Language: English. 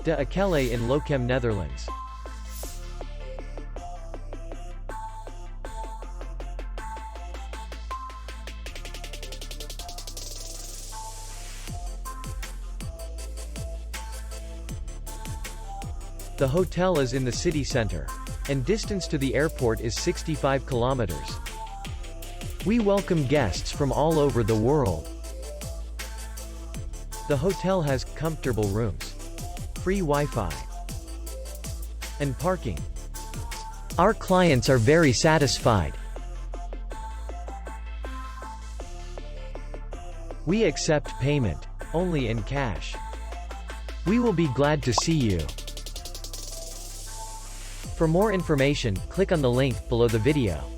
De Akelei in Lochem, Netherlands. The hotel is in the city center, and distance to the airport is 65 kilometers. We welcome guests from all over the world. The hotel has comfortable rooms, free Wi-Fi, and parking. Our clients are very satisfied. We accept payment only in cash. We will be glad to see you. For more information, click on the link below the video.